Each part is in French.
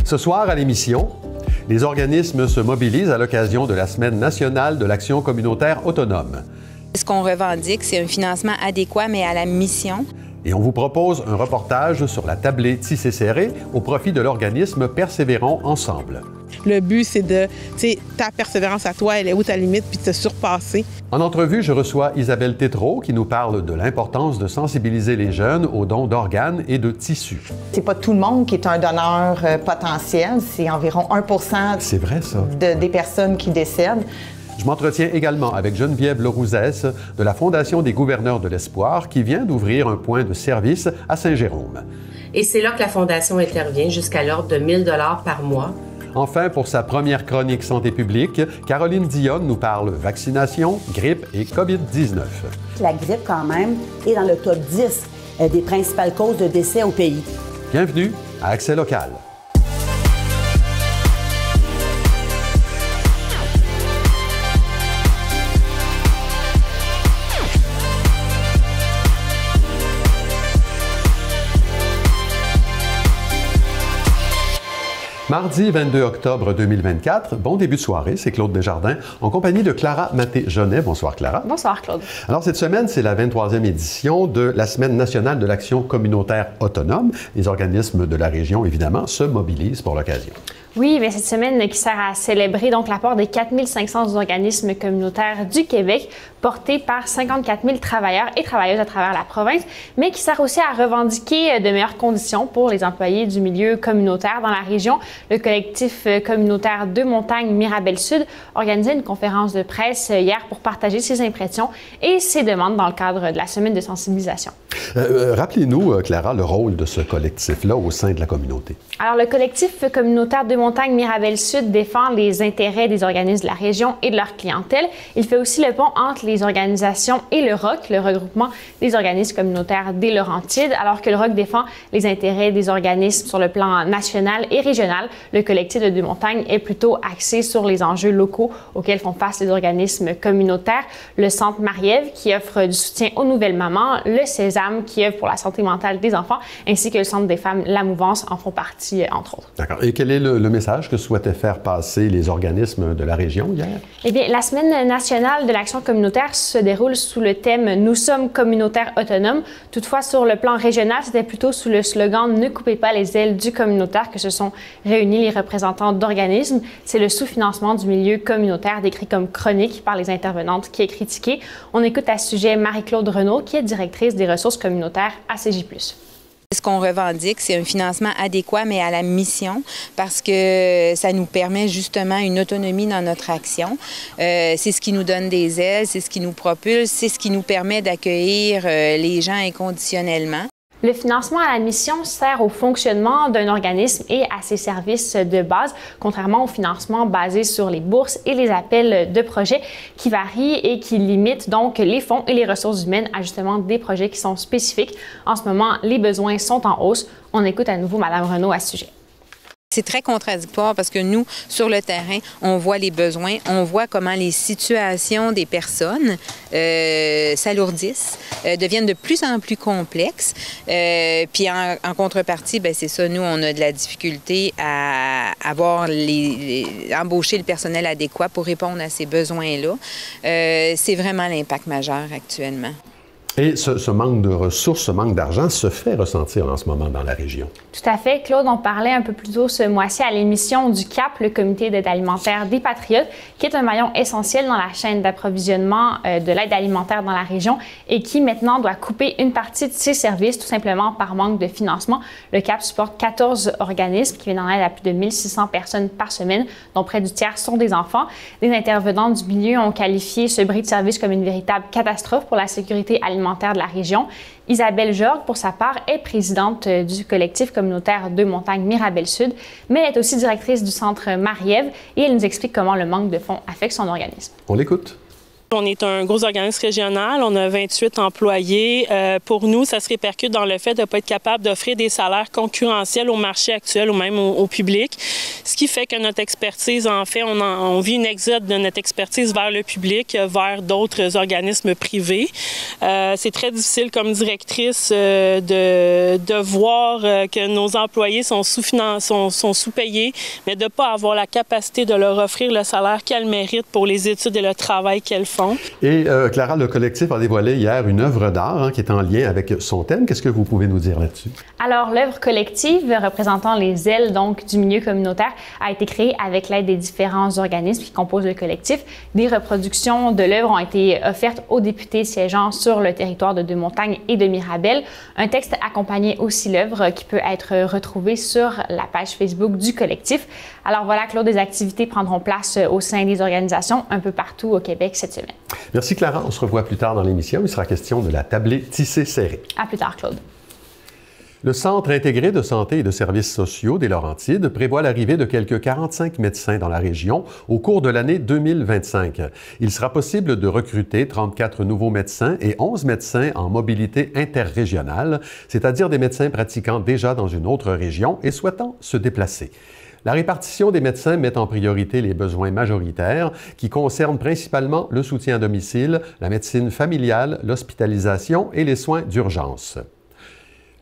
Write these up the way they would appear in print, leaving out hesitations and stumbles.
Ce soir, à l'émission, les organismes se mobilisent à l'occasion de la Semaine nationale de l'action communautaire autonome. Ce qu'on revendique, c'est un financement adéquat, mais à la mission. Et on vous propose un reportage sur la tablée Tissé Serré au profit de l'organisme Persévérons ensemble. Le but, c'est de, ta persévérance à toi, elle est où ta limite, puis de te surpasser. En entrevue, je reçois Isabelle Tétrault qui nous parle de l'importance de sensibiliser les jeunes aux dons d'organes et de tissus. C'est pas tout le monde qui est un donneur potentiel, c'est environ 1 C'est vrai, ça. des personnes qui décèdent. Je m'entretiens également avec Geneviève Lerouzès de la Fondation des gouverneurs de l'espoir qui vient d'ouvrir un point de service à Saint-Jérôme. Et c'est là que la Fondation intervient jusqu'à l'ordre de 1 000 $ par mois. Enfin, pour sa première chronique santé publique, Caroline Dionne nous parle vaccination, grippe et COVID-19. La grippe, quand même, est dans le top 10 des principales causes de décès au pays. Bienvenue à Accès local. Mardi 22 octobre 2024, bon début de soirée, c'est Claude Desjardins, en compagnie de Clara Maté-Jonet. Bonsoir Clara. Bonsoir Claude. Alors cette semaine, c'est la 23e édition de la Semaine nationale de l'action communautaire autonome. Les organismes de la région, évidemment, se mobilisent pour l'occasion. Oui, mais cette semaine qui sert à célébrer donc l'apport des 4 500 organismes communautaires du Québec, portés par 54 000 travailleurs et travailleuses à travers la province, mais qui sert aussi à revendiquer de meilleures conditions pour les employés du milieu communautaire dans la région. Le collectif communautaire Deux Montagnes Mirabel-Sud organisait une conférence de presse hier pour partager ses impressions et ses demandes dans le cadre de la semaine de sensibilisation. Rappelez-nous, Clara, le rôle de ce collectif-là au sein de la communauté. Alors, le collectif communautaire Deux Montagnes Mirabel-Sud défend les intérêts des organismes de la région et de leur clientèle. Il fait aussi le pont entre les organisations et le ROC, le regroupement des organismes communautaires des Laurentides. Alors que le ROC défend les intérêts des organismes sur le plan national et régional, le collectif de Deux Montagnes est plutôt axé sur les enjeux locaux auxquels font face les organismes communautaires. Le Centre Marie-Ève qui offre du soutien aux nouvelles mamans, le Sésame qui œuvre pour la santé mentale des enfants, ainsi que le Centre des femmes La Mouvance en font partie, entre autres. D'accord. Et quel est le message que souhaitaient faire passer les organismes de la région hier? Eh bien, la Semaine nationale de l'action communautaire se déroule sous le thème « Nous sommes communautaires autonomes ». Toutefois, sur le plan régional, c'était plutôt sous le slogan « Ne coupez pas les ailes du communautaire » que se sont réunis les représentants d'organismes. C'est le sous-financement du milieu communautaire décrit comme chronique par les intervenantes qui est critiqué. On écoute à ce sujet Marie-Claude Renaud, qui est directrice des ressources communautaires à CJ+. Ce qu'on revendique, c'est un financement adéquat, mais à la mission, parce que ça nous permet justement une autonomie dans notre action. C'est ce qui nous donne des ailes, c'est ce qui nous propulse, c'est ce qui nous permet d'accueillir les gens inconditionnellement. Le financement à la mission sert au fonctionnement d'un organisme et à ses services de base, contrairement au financement basé sur les bourses et les appels de projets qui varient et qui limitent donc les fonds et les ressources humaines à justement des projets qui sont spécifiques. En ce moment, les besoins sont en hausse. On écoute à nouveau Mme Renaud à ce sujet. C'est très contradictoire parce que nous, sur le terrain, on voit les besoins, on voit comment les situations des personnes s'alourdissent, deviennent de plus en plus complexes. Puis en contrepartie, bien, c'est ça, nous, on a de la difficulté à avoir embaucher le personnel adéquat pour répondre à ces besoins-là. C'est vraiment l'impact majeur actuellement. Et ce manque de ressources, ce manque d'argent se fait ressentir en ce moment dans la région. Tout à fait. Claude, on parlait un peu plus tôt ce mois-ci à l'émission du CAP, le Comité d'aide alimentaire des Patriotes, qui est un maillon essentiel dans la chaîne d'approvisionnement de l'aide alimentaire dans la région et qui maintenant doit couper une partie de ses services tout simplement par manque de financement. Le CAP supporte 14 organismes qui viennent en aide à plus de 1600 personnes par semaine, dont près du tiers sont des enfants. Les intervenants du milieu ont qualifié ce bris de service comme une véritable catastrophe pour la sécurité alimentaire de la région. Isabelle Jorg, pour sa part, est présidente du collectif communautaire Deux Montagnes Mirabel-Sud, mais elle est aussi directrice du Centre Marie-Ève et elle nous explique comment le manque de fonds affecte son organisme. On l'écoute. On est un gros organisme régional, on a 28 employés. Pour nous, ça se répercute dans le fait de ne pas être capable d'offrir des salaires concurrentiels au marché actuel ou même au public. Ce qui fait que notre expertise, en fait, on vit une exode de notre expertise vers le public, vers d'autres organismes privés. C'est très difficile comme directrice de voir que nos employés sont sous-payés, mais de ne pas avoir la capacité de leur offrir le salaire qu'elles méritent pour les études et le travail qu'elles font. Et Clara, le collectif a dévoilé hier une œuvre d'art qui est en lien avec son thème. Qu'est-ce que vous pouvez nous dire là-dessus? Alors, l'œuvre collective représentant les ailes donc, du milieu communautaire a été créée avec l'aide des différents organismes qui composent le collectif. Des reproductions de l'œuvre ont été offertes aux députés siégeant sur le territoire de Deux-Montagnes et de Mirabel. Un texte accompagnait aussi l'œuvre qui peut être retrouvé sur la page Facebook du collectif. Alors voilà, Claude, des activités prendront place au sein des organisations un peu partout au Québec cette semaine. Merci Clara. On se revoit plus tard dans l'émission. Il sera question de la tablée tissée serrée. À plus tard, Claude. Le Centre intégré de santé et de services sociaux des Laurentides prévoit l'arrivée de quelques 45 médecins dans la région au cours de l'année 2025. Il sera possible de recruter 34 nouveaux médecins et 11 médecins en mobilité interrégionale, c'est-à-dire des médecins pratiquant déjà dans une autre région et souhaitant se déplacer. La répartition des médecins met en priorité les besoins majoritaires qui concernent principalement le soutien à domicile, la médecine familiale, l'hospitalisation et les soins d'urgence.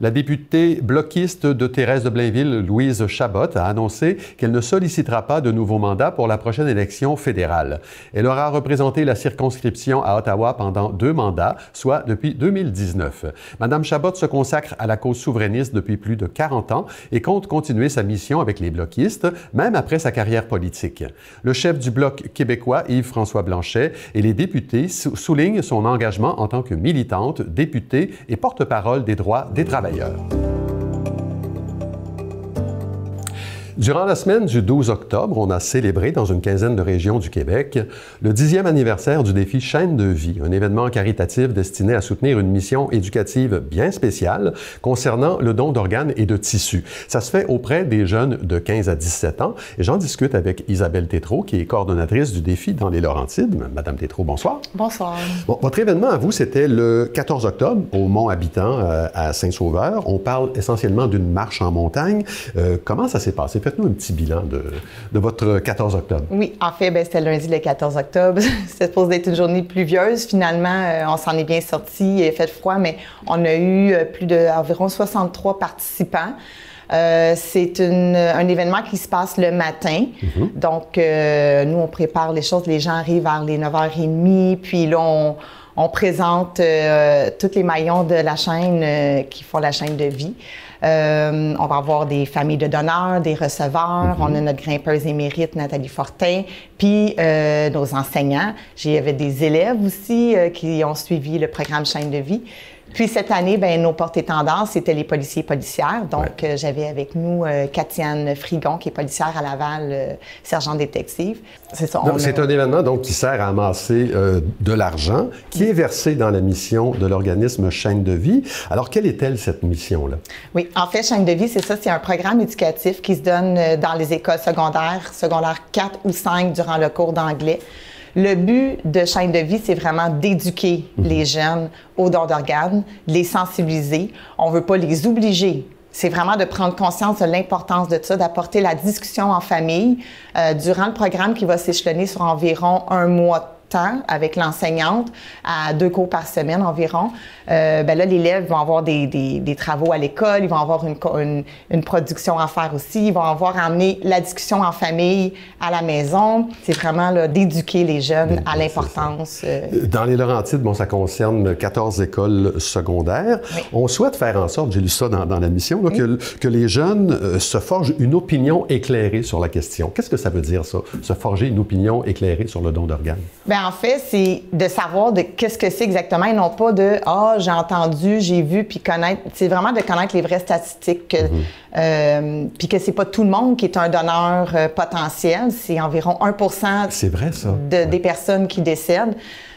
La députée bloquiste de Thérèse de Blainville, Louise Chabot, a annoncé qu'elle ne sollicitera pas de nouveau mandat pour la prochaine élection fédérale. Elle aura représenté la circonscription à Ottawa pendant 2 mandats, soit depuis 2019. Madame Chabot se consacre à la cause souverainiste depuis plus de 40 ans et compte continuer sa mission avec les bloquistes, même après sa carrière politique. Le chef du Bloc québécois, Yves-François Blanchet, et les députés soulignent son engagement en tant que militante, députée et porte-parole des droits des travailleurs. Durant la semaine du 12 octobre, on a célébré dans une quinzaine de régions du Québec le 10e anniversaire du défi Chaîne de vie, un événement caritatif destiné à soutenir une mission éducative bien spéciale concernant le don d'organes et de tissus. Ça se fait auprès des jeunes de 15 à 17 ans et j'en discute avec Isabelle Tétrault, qui est coordonnatrice du défi dans les Laurentides. Madame Tétrault, bonsoir. Bonsoir. Bon, votre événement à vous, c'était le 14 octobre au Mont-Habitant à Saint-Sauveur. On parle essentiellement d'une marche en montagne. Comment ça s'est passé? Faites-nous un petit bilan de votre 14 octobre. Oui, en fait, c'était lundi le 14 octobre. C'était supposé être une journée pluvieuse. Finalement, on s'en est bien sorti. Il a fait froid, mais on a eu environ 63 participants. C'est un événement qui se passe le matin. Donc, nous, on prépare les choses. Les gens arrivent vers les 9h30. Puis là, on présente tous les maillons de la chaîne qui font la chaîne de vie. On va avoir des familles de donneurs, des receveurs. On a notre grimpeuse émérite, Nathalie Fortin, puis nos enseignants. J'avais des élèves aussi qui ont suivi le programme Chaîne de vie. Puis cette année, nos porte-étendards, c'était les policiers et policières. Donc, j'avais avec nous Katiane Frigon, qui est policière à Laval, sergent détective. C'est ça. C'est un événement donc, qui sert à amasser de l'argent qui est versé dans la mission de l'organisme Chaîne de vie. Alors, quelle est-elle, cette mission-là? Oui, en fait, Chaîne de vie, c'est ça. C'est un programme éducatif qui se donne dans les écoles secondaires 4 ou 5 durant le cours d'anglais. Le but de Chaîne de vie, c'est vraiment d'éduquer les jeunes au don d'organes, les sensibiliser. On ne veut pas les obliger. C'est vraiment de prendre conscience de l'importance de ça, d'apporter la discussion en famille durant le programme qui va s'échelonner sur environ 1 mois de temps avec l'enseignante à 2 cours par semaine environ. Là, l'élève va avoir des travaux à l'école, ils vont avoir une production à faire aussi, ils vont avoir à amener la discussion en famille à la maison. C'est vraiment d'éduquer les jeunes à l'importance. Dans les Laurentides, ça concerne 14 écoles secondaires. Oui. On souhaite faire en sorte, j'ai lu ça dans la mission, là, que les jeunes se forgent une opinion éclairée sur la question. Qu'est-ce que ça veut dire, ça, se forger une opinion éclairée sur le don d'organes? En fait, c'est de savoir qu'est-ce que c'est exactement et non pas de « Ah, j'ai entendu, j'ai vu », puis connaître. C'est vraiment de connaître les vraies statistiques. Puis que c'est pas tout le monde qui est un donneur potentiel. C'est environ 1% c'est vrai, ça. Des personnes qui décèdent.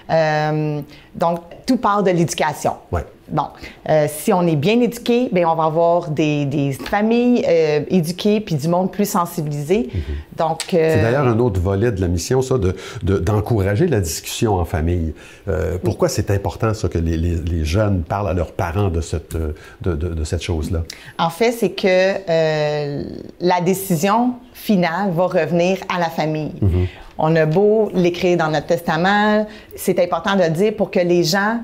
Donc, tout part de l'éducation. Oui. Bon, si on est bien éduqué, bien, on va avoir des familles éduquées puis du monde plus sensibilisé. Donc, c'est d'ailleurs un autre volet de la mission, ça, d'encourager la discussion en famille. Pourquoi c'est important, ça, que les jeunes parlent à leurs parents de cette chose-là? En fait, c'est que la décision finale va revenir à la famille. On a beau l'écrire dans notre testament, c'est important de le dire pour que les gens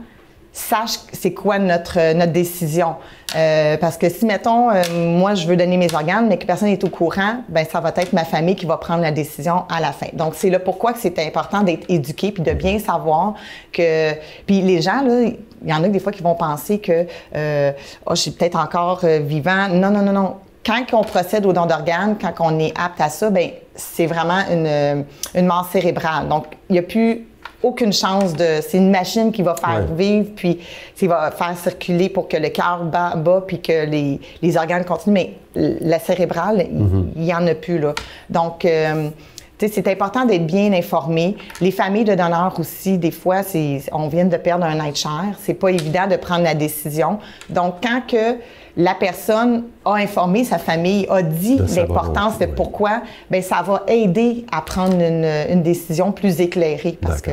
sachent c'est quoi notre décision. Parce que si, mettons, moi, je veux donner mes organes, mais que personne n'est au courant, bien, ça va être ma famille qui va prendre la décision à la fin. Donc, c'est là pourquoi que c'est important d'être éduqué puis de bien savoir que... Puis les gens, là, il y en a des fois qui vont penser que je suis peut-être encore vivant. Non, non, non, non. Quand on procède au don d'organes, quand on est apte à ça, bien, c'est vraiment une mort cérébrale. Donc, il n'y a plus aucune chance de... C'est une machine qui va faire vivre, puis qui va faire circuler pour que le cœur bat, puis que les organes continuent. Mais la cérébrale, il n'y en a plus, là. Donc, c'est important d'être bien informé. Les familles de donneurs aussi, des fois, on vient de perdre un être cher. C'est pas évident de prendre la décision. Donc, quand que la personne a informé sa famille, a dit l'importance de pourquoi, bien, ça va aider à prendre une décision plus éclairée. Parce que...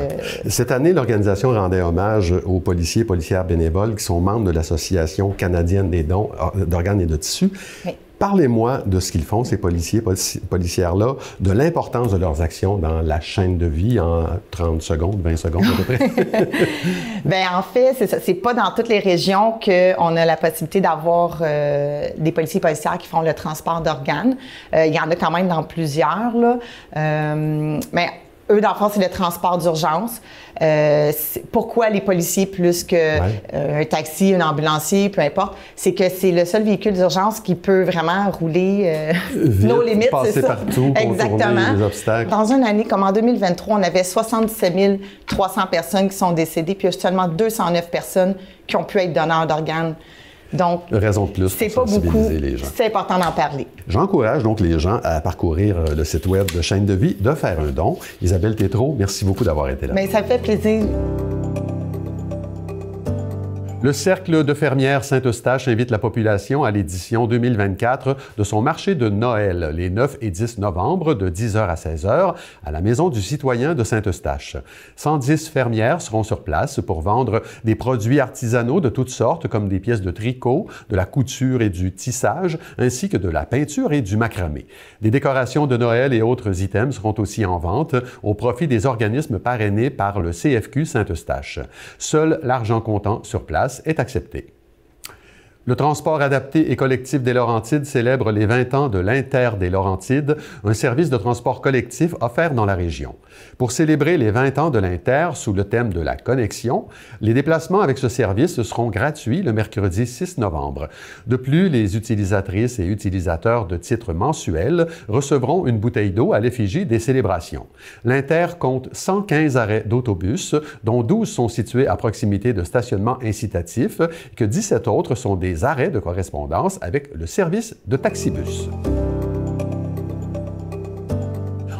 Cette année, l'organisation rendait hommage aux policiers et policières bénévoles qui sont membres de l'Association canadienne des dons d'organes et de tissus. Oui. Parlez-moi de ce qu'ils font, ces policiers, policières-là, de l'importance de leurs actions dans la chaîne de vie en 30 secondes, 20 secondes à peu près. Bien, en fait, c'est ça. C'est pas dans toutes les régions qu'on a la possibilité d'avoir des policiers et policières qui font le transport d'organes. Il y en a quand même dans plusieurs, là. Mais eux, dans le fond, c'est le transport d'urgence. Pourquoi les policiers plus qu'un taxi, un ambulancier, peu importe, c'est que c'est le seul véhicule d'urgence qui peut vraiment rouler nos limites, c'est ça. Partout, exactement. Les obstacles. Dans une année comme en 2023, on avait 77 300 personnes qui sont décédées, puis il y a seulement 209 personnes qui ont pu être donneurs d'organes. Donc, raison de plus c'est pour pas beaucoup. Les gens. C'est important d'en parler. J'encourage donc les gens à parcourir le site web de Chaîne de vie, de faire un don. Isabelle Tétrault, merci beaucoup d'avoir été là. Bien, ça fait plaisir. Le Cercle de fermières Saint-Eustache invite la population à l'édition 2024 de son marché de Noël, les 9 et 10 novembre, de 10h à 16h, à la Maison du citoyen de Saint-Eustache. 110 fermières seront sur place pour vendre des produits artisanaux de toutes sortes, comme des pièces de tricot, de la couture et du tissage, ainsi que de la peinture et du macramé. Des décorations de Noël et autres items seront aussi en vente au profit des organismes parrainés par le CFQ Saint-Eustache. Seul l'argent comptant sur place est accepté. Le transport adapté et collectif des Laurentides célèbre les 20 ans de l'Inter des Laurentides, un service de transport collectif offert dans la région. Pour célébrer les 20 ans de l'Inter sous le thème de la connexion, les déplacements avec ce service seront gratuits le mercredi 6 novembre. De plus, les utilisatrices et utilisateurs de titres mensuels recevront une bouteille d'eau à l'effigie des célébrations. L'Inter compte 115 arrêts d'autobus, dont 12 sont situés à proximité de stationnements incitatifs, et que 17 autres sont des arrêts de correspondance avec le service de taxibus.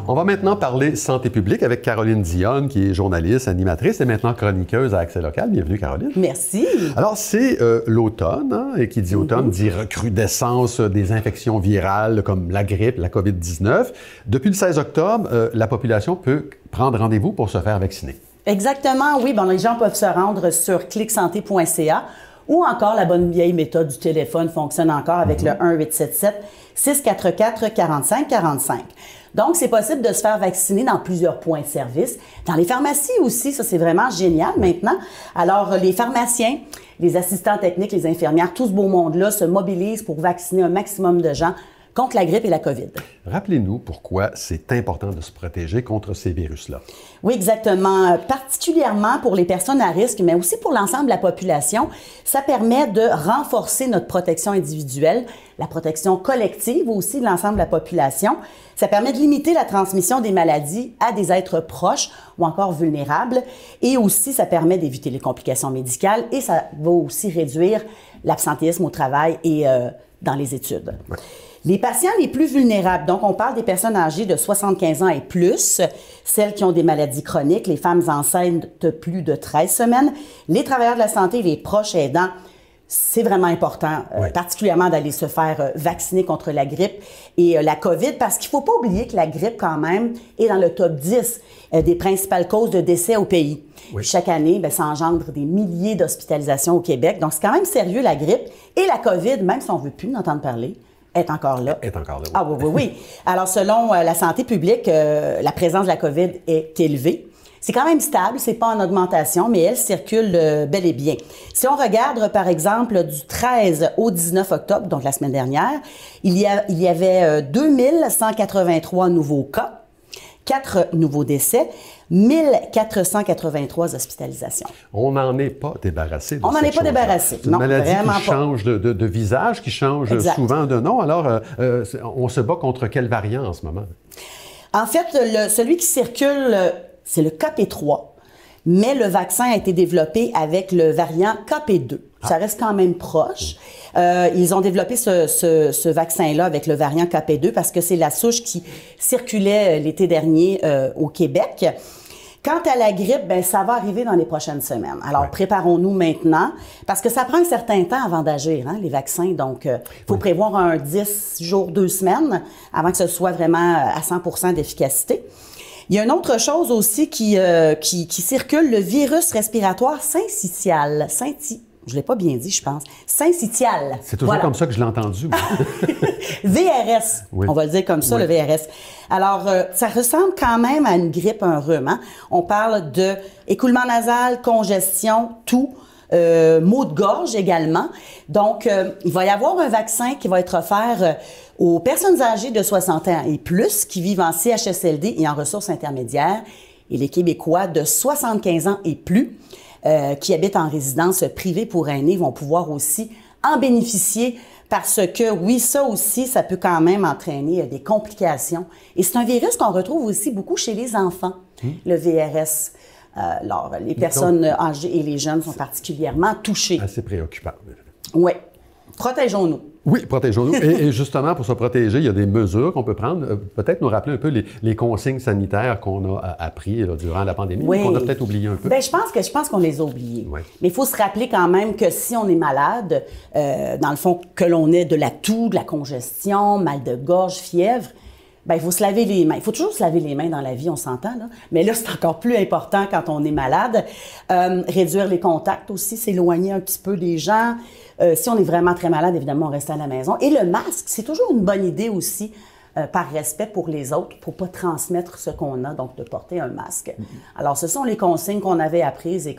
On va maintenant parler santé publique avec Caroline Dionne, qui est journaliste, animatrice et maintenant chroniqueuse à Accès Local. Bienvenue, Caroline. Merci. Alors, c'est l'automne, hein, et qui dit automne dit recrudescence des infections virales comme la grippe, la COVID-19. Depuis le 16 octobre, la population peut prendre rendez-vous pour se faire vacciner. Exactement, oui. Bon, les gens peuvent se rendre sur clicsanté.ca. Ou encore, la bonne vieille méthode du téléphone fonctionne encore avec le 1-877-644-4545. Donc, c'est possible de se faire vacciner dans plusieurs points de service. Dans les pharmacies aussi, ça c'est vraiment génial maintenant. Alors, les pharmaciens, les assistants techniques, les infirmières, tout ce beau monde-là se mobilisent pour vacciner un maximum de gens contre la grippe et la COVID. Rappelez-nous pourquoi c'est important de se protéger contre ces virus-là. Oui, exactement. Particulièrement pour les personnes à risque, mais aussi pour l'ensemble de la population, ça permet de renforcer notre protection individuelle, la protection collective aussi de l'ensemble de la population. Ça permet de limiter la transmission des maladies à des êtres proches ou encore vulnérables. Et aussi, ça permet d'éviter les complications médicales et ça va aussi réduire l'absentéisme au travail et dans les études. Ouais. Les patients les plus vulnérables, donc on parle des personnes âgées de 75 ans et plus, celles qui ont des maladies chroniques, les femmes enceintes de plus de 13 semaines, les travailleurs de la santé, les proches aidants. C'est vraiment important, particulièrement d'aller se faire vacciner contre la grippe et la COVID, parce qu'il ne faut pas oublier que la grippe, quand même, est dans le top 10 des principales causes de décès au pays. Oui. Chaque année, ça engendre des milliers d'hospitalisations au Québec. Donc, c'est quand même sérieux, la grippe. Et la COVID, même si on ne veut plus en entendre parler, est encore là. Est encore là, oui. Ah oui. Alors, selon la santé publique, la présence de la COVID est élevée. C'est quand même stable, c'est pas en augmentation, mais elle circule bel et bien. Si on regarde, par exemple, du 13 au 19 octobre, donc la semaine dernière, il y avait 2183 nouveaux cas, 4 nouveaux décès, 1483 hospitalisations. On n'en est pas débarrassé de On n'en est pas débarrassé. C'est une maladie qui change de visage, qui change souvent de nom. Alors, on se bat contre quel variant en ce moment? En fait, celui qui circule, c'est le KP3, mais le vaccin a été développé avec le variant KP2. Ça reste quand même proche. Ils ont développé ce vaccin-là avec le variant KP2 parce que c'est la souche qui circulait l'été dernier au Québec. Quant à la grippe, ça va arriver dans les prochaines semaines. Alors, préparons-nous maintenant, parce que ça prend un certain temps avant d'agir, les vaccins. Donc, il faut prévoir un 10 jours, 2 semaines avant que ce soit vraiment à 100% d'efficacité. Il y a une autre chose aussi qui circule, le virus respiratoire syncytial. Je l'ai pas bien dit, je pense. Syncytial. C'est toujours comme ça que je l'ai entendu. VRS, on va le dire comme ça, le VRS. Alors, ça ressemble quand même à une grippe, un rhume. On parle de écoulement nasal, congestion, toux, maux de gorge également. Donc, il va y avoir un vaccin qui va être offert aux personnes âgées de 60 ans et plus qui vivent en CHSLD et en ressources intermédiaires et les Québécois de 75 ans et plus qui habitent en résidence privée pour aînés vont pouvoir aussi en bénéficier parce que, oui, ça aussi, ça peut quand même entraîner des complications. Et c'est un virus qu'on retrouve aussi beaucoup chez les enfants, le VRS. Alors, les personnes âgées et les jeunes sont particulièrement touchés. Assez préoccupant. Oui. Protégeons-nous. Oui, protégeons-nous. Et justement, pour se protéger, il y a des mesures qu'on peut prendre. Peut-être nous rappeler un peu les consignes sanitaires qu'on a apprises durant la pandémie, qu'on a peut-être oublié un peu. Je pense qu'on les a oubliés. Oui. Mais il faut se rappeler quand même que si on est malade, dans le fond, que l'on ait de la toux, de la congestion, mal de gorge, fièvre, il faut se laver les mains. Il faut toujours se laver les mains dans la vie, on s'entend, là. Mais là, c'est encore plus important quand on est malade. Réduire les contacts aussi, s'éloigner un petit peu des gens. Si on est vraiment très malade, évidemment, on reste à la maison. Et le masque, c'est toujours une bonne idée aussi, par respect pour les autres, pour ne pas transmettre ce qu'on a, donc de porter un masque. Alors, ce sont les consignes qu'on avait apprises et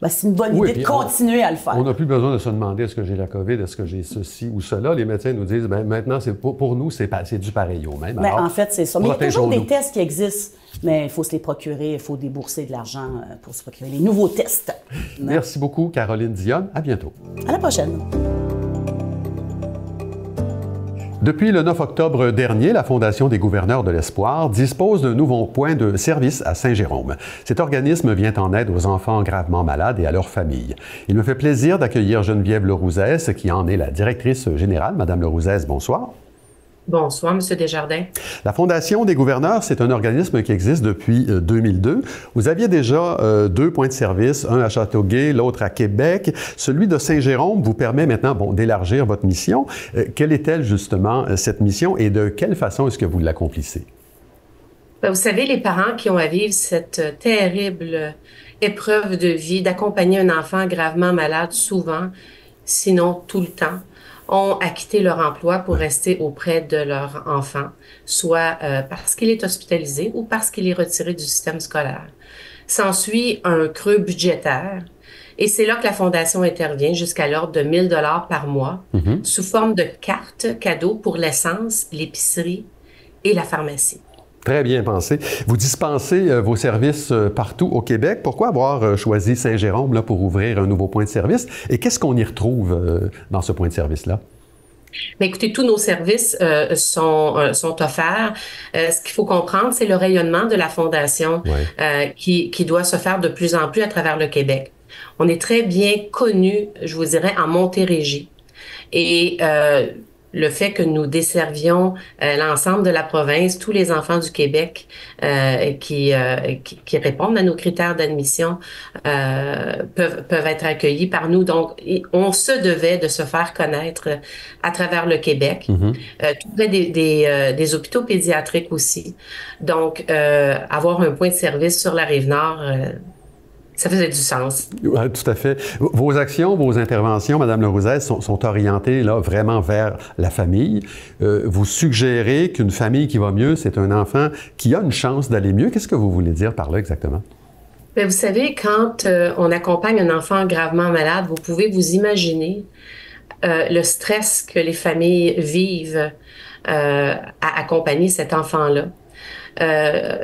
c'est une bonne idée de continuer à le faire. On n'a plus besoin de se demander est-ce que j'ai la COVID, est-ce que j'ai ceci ou cela. Les médecins nous disent, maintenant, pour nous, c'est du pareil au même. Alors, en fait, c'est ça. Mais il y a toujours des tests qui existent, mais il faut se les procurer, il faut débourser de l'argent pour se procurer les nouveaux tests. Merci beaucoup, Caroline Dionne. À bientôt. À la prochaine. Depuis le 9 octobre dernier, la Fondation des gouverneurs de l'Espoir dispose d'un nouveau point de service à Saint-Jérôme. Cet organisme vient en aide aux enfants gravement malades et à leurs familles. Il me fait plaisir d'accueillir Geneviève Lerouzès, qui en est la directrice générale. Madame Lerouzès, bonsoir. Bonsoir, M. Desjardins. La Fondation des gouverneurs, c'est un organisme qui existe depuis 2002. Vous aviez déjà 2 points de service, un à Châteauguay, l'autre à Québec. Celui de Saint-Jérôme vous permet maintenant d'élargir votre mission. Quelle est-elle justement, cette mission, et de quelle façon est-ce que vous l'accomplissez? Vous savez, les parents qui ont à vivre cette terrible épreuve de vie, d'accompagner un enfant gravement malade souvent, sinon tout le temps, ont acquitté leur emploi pour rester auprès de leur enfant, soit parce qu'il est hospitalisé ou parce qu'il est retiré du système scolaire. S'ensuit un creux budgétaire et c'est là que la Fondation intervient jusqu'à l'ordre de 1 000 $ par mois sous forme de cartes cadeaux pour l'essence, l'épicerie et la pharmacie. Très bien pensé. Vous dispensez vos services partout au Québec. Pourquoi avoir choisi Saint-Jérôme là, pour ouvrir un nouveau point de service? Et qu'est-ce qu'on y retrouve dans ce point de service-là? Bien, écoutez, tous nos services sont offerts. Ce qu'il faut comprendre, c'est le rayonnement de la Fondation qui doit se faire de plus en plus à travers le Québec. On est très bien connus, je vous dirais, en Montérégie. Et le fait que nous desservions l'ensemble de la province, tous les enfants du Québec qui répondent à nos critères d'admission peuvent être accueillis par nous. Donc, on se devait de se faire connaître à travers le Québec, tout près des hôpitaux pédiatriques aussi. Donc, avoir un point de service sur la Rive-Nord, ça faisait du sens. Oui, tout à fait. Vos actions, vos interventions, Mme Lerouzès, sont orientées là, vraiment vers la famille. Vous suggérez qu'une famille qui va mieux, c'est un enfant qui a une chance d'aller mieux. Qu'est-ce que vous voulez dire par là exactement? Bien, vous savez, quand on accompagne un enfant gravement malade, vous pouvez vous imaginer le stress que les familles vivent à accompagner cet enfant-là.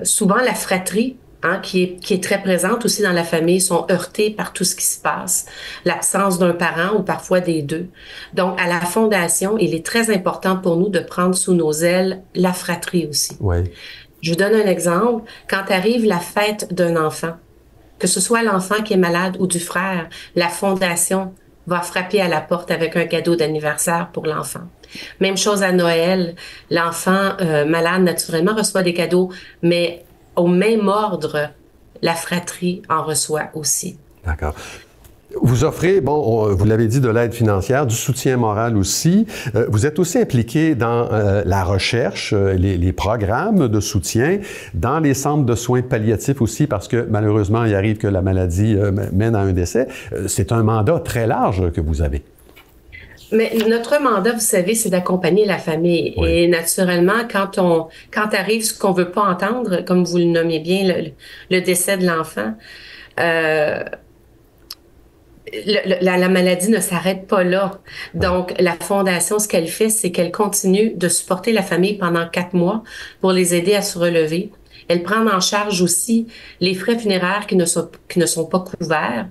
Souvent, la fratrie, qui est très présente aussi dans la famille, sont heurtés par tout ce qui se passe, l'absence d'un parent ou parfois des deux. Donc, à la Fondation, il est très important pour nous de prendre sous nos ailes la fratrie aussi. Oui. Je vous donne un exemple. Quand arrive la fête d'un enfant, que ce soit l'enfant qui est malade ou du frère, la Fondation va frapper à la porte avec un cadeau d'anniversaire pour l'enfant. Même chose à Noël. L'enfant malade, naturellement, reçoit des cadeaux, mais au même ordre, la fratrie en reçoit aussi. D'accord. Vous offrez, bon, vous l'avez dit, de l'aide financière, du soutien moral aussi. Vous êtes aussi impliqué dans la recherche, les programmes de soutien, dans les centres de soins palliatifs aussi, parce que malheureusement, il arrive que la maladie mène à un décès. C'est un mandat très large que vous avez. Mais notre mandat, vous savez, c'est d'accompagner la famille. Oui. Et naturellement, quand arrive ce qu'on veut pas entendre, comme vous le nommez bien, le décès de l'enfant, la maladie ne s'arrête pas là. Donc, la Fondation, ce qu'elle fait, c'est qu'elle continue de supporter la famille pendant 4 mois pour les aider à se relever. Elle prend en charge aussi les frais funéraires qui ne sont pas couverts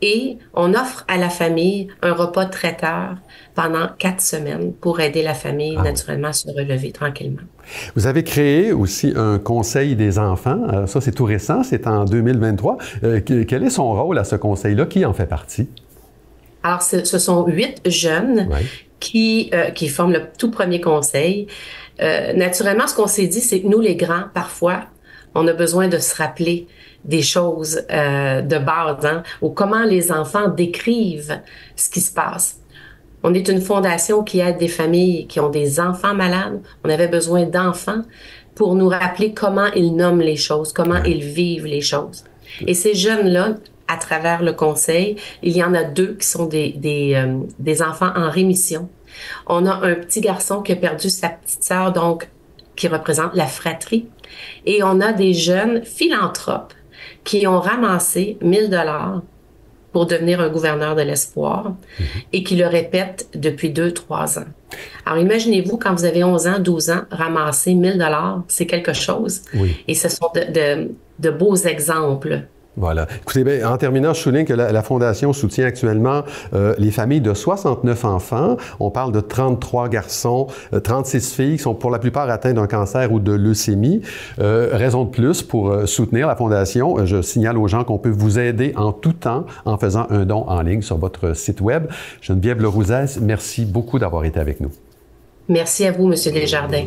et on offre à la famille un repas traiteur pendant 4 semaines pour aider la famille naturellement à se relever tranquillement. Vous avez créé aussi un conseil des enfants. Ça, c'est tout récent, c'est en 2023. Quel est son rôle à ce conseil-là? Qui en fait partie? Alors, ce sont 8 jeunes qui forment le tout premier conseil. Naturellement, ce qu'on s'est dit, c'est que nous, les grands, parfois, on a besoin de se rappeler des choses de base, ou comment les enfants décrivent ce qui se passe. On est une fondation qui aide des familles qui ont des enfants malades. On avait besoin d'enfants pour nous rappeler comment ils nomment les choses, comment ils vivent les choses. Et ces jeunes-là, à travers le conseil, il y en a 2 qui sont des enfants en rémission. On a un petit garçon qui a perdu sa petite sœur, donc qui représente la fratrie. Et on a des jeunes philanthropes qui ont ramassé 1 000 $ pour devenir un gouverneur de l'espoir et qui le répètent depuis 2-3 ans. Alors, imaginez-vous, quand vous avez 11 ans, 12 ans, ramasser 1 000 $, c'est quelque chose. Oui. Et ce sont de beaux exemples. Voilà. Écoutez, bien, en terminant, je souligne que la Fondation soutient actuellement les familles de 69 enfants. On parle de 33 garçons, 36 filles qui sont pour la plupart atteints d'un cancer ou de leucémie. Raison de plus pour soutenir la Fondation. Je signale aux gens qu'on peut vous aider en tout temps en faisant un don en ligne sur votre site web. Geneviève Lerouzès, merci beaucoup d'avoir été avec nous. Merci à vous, M. Desjardins.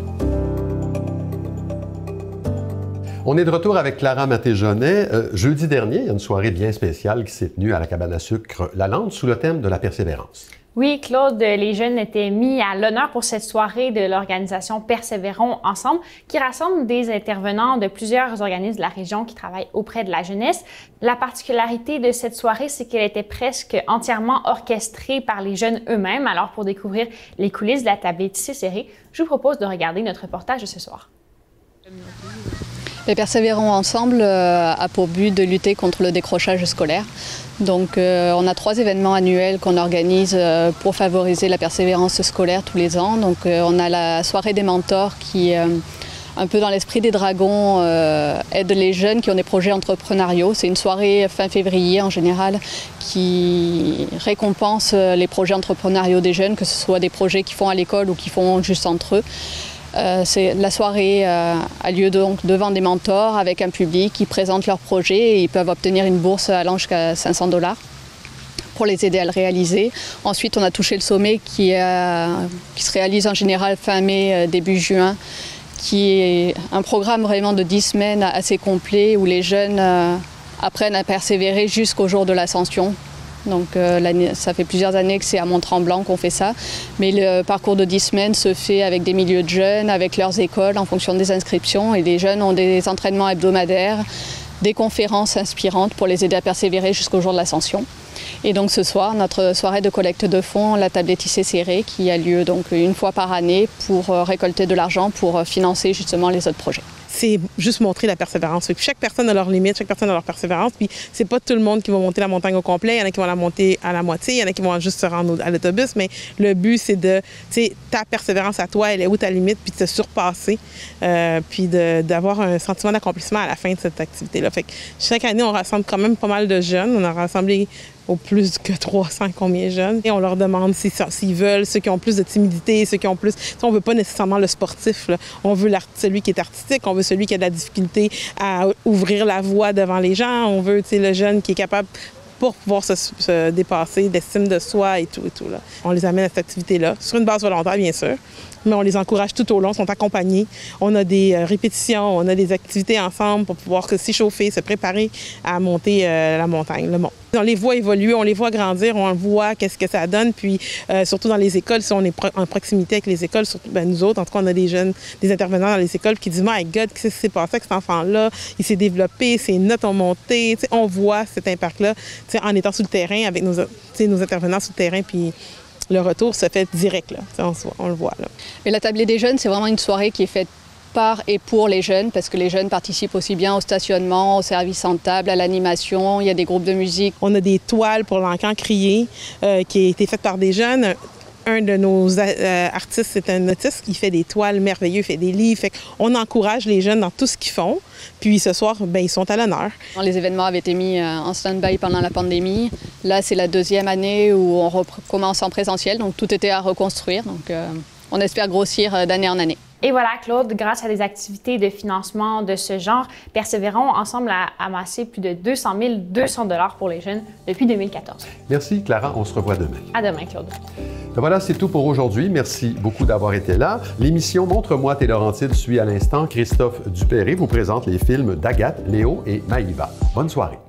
On est de retour avec Clara Maté-Jonet. Jeudi dernier, il y a une soirée bien spéciale qui s'est tenue à la cabane à sucre La Lande sous le thème de la persévérance. Oui, Claude, les jeunes étaient mis à l'honneur pour cette soirée de l'organisation Persévérons ensemble, qui rassemble des intervenants de plusieurs organismes de la région qui travaillent auprès de la jeunesse. La particularité de cette soirée, c'est qu'elle était presque entièrement orchestrée par les jeunes eux-mêmes. Alors, pour découvrir les coulisses de la tablée tissée serrée, je vous propose de regarder notre reportage de ce soir. Les Persévérons ensemble a pour but de lutter contre le décrochage scolaire. Donc on a 3 événements annuels qu'on organise pour favoriser la persévérance scolaire tous les ans. Donc on a la soirée des mentors qui, un peu dans l'esprit des dragons, aide les jeunes qui ont des projets entrepreneuriaux. C'est une soirée fin février en général qui récompense les projets entrepreneuriaux des jeunes, que ce soit des projets qu'ils font à l'école ou qu'ils font juste entre eux. La soirée a lieu donc devant des mentors avec un public qui présente leurs projets et ils peuvent obtenir une bourse allant jusqu'à 500 $. pour les aider à le réaliser. Ensuite, on a touché le sommet qui se réalise en général fin mai, début juin, qui est un programme vraiment de 10 semaines assez complet où les jeunes apprennent à persévérer jusqu'au jour de l'ascension. Donc ça fait plusieurs années que c'est à Mont-Tremblant qu'on fait ça, mais le parcours de 10 semaines se fait avec des milieux de jeunes, avec leurs écoles en fonction des inscriptions, et les jeunes ont des entraînements hebdomadaires, des conférences inspirantes pour les aider à persévérer jusqu'au jour de l'ascension. Et donc ce soir, notre soirée de collecte de fonds, la table des tissés serrés, qui a lieu donc une fois par année pour récolter de l'argent pour financer justement les autres projets. C'est juste montrer la persévérance. Chaque personne a leurs limites, chaque personne a leur persévérance. Puis c'est pas tout le monde qui va monter la montagne au complet. Il y en a qui vont la monter à la moitié, il y en a qui vont juste se rendre à l'autobus. Mais le but, c'est de, tu sais, ta persévérance à toi, elle est où ta limite, puis de te surpasser, puis d'avoir un sentiment d'accomplissement à la fin de cette activité-là. Fait que chaque année, on rassemble quand même pas mal de jeunes. On a rassemblé au plus que 300 combien de jeunes. Et on leur demande s'ils veulent, ceux qui ont plus de timidité, ceux qui ont plus... On ne veut pas nécessairement le sportif, là. On veut celui qui est artistique, on veut celui qui a de la difficulté à ouvrir la voie devant les gens, on veut le jeune qui est capable pour pouvoir se dépasser, d'estime de soi et tout. Là. On les amène à cette activité-là, sur une base volontaire, bien sûr, mais on les encourage tout au long, sont accompagnés. On a des répétitions, on a des activités ensemble pour pouvoir s'échauffer, se préparer à monter la montagne, le mont. On les voit évoluer, on les voit grandir, on voit qu'est-ce que ça donne, puis surtout dans les écoles, si on est en proximité avec les écoles, surtout nous autres, en tout cas, on a des jeunes, des intervenants dans les écoles qui disent « My God, qu'est-ce qui s'est passé avec cet enfant-là? Il s'est développé, ses notes ont monté. » On voit cet impact-là en étant sur le terrain avec nos intervenants sur le terrain, puis le retour se fait direct, là. On le voit. Là. Mais la tablée des jeunes, c'est vraiment une soirée qui est faite par et pour les jeunes, parce que les jeunes participent aussi bien au stationnement, au service en table, à l'animation, il y a des groupes de musique. On a des toiles pour l'encan crié qui a été faite par des jeunes. Un de nos artistes, c'est un autiste qui fait des toiles merveilleuses, il fait des livres. Fait qu'on encourage les jeunes dans tout ce qu'ils font. Puis ce soir, ils sont à l'honneur. Les événements avaient été mis en stand-by pendant la pandémie. Là, c'est la deuxième année où on recommence en présentiel, donc tout était à reconstruire. Donc on espère grossir d'année en année. Et voilà, Claude, grâce à des activités de financement de ce genre, Persévérons ensemble a amassé plus de 200 200 $ pour les jeunes depuis 2014. Merci, Clara. On se revoit demain. À demain, Claude. Voilà, c'est tout pour aujourd'hui. Merci beaucoup d'avoir été là. L'émission Montre-moi tes Laurentides suit à l'instant. Christophe Dupéré vous présente les films d'Agathe, Léo et Maïva. Bonne soirée.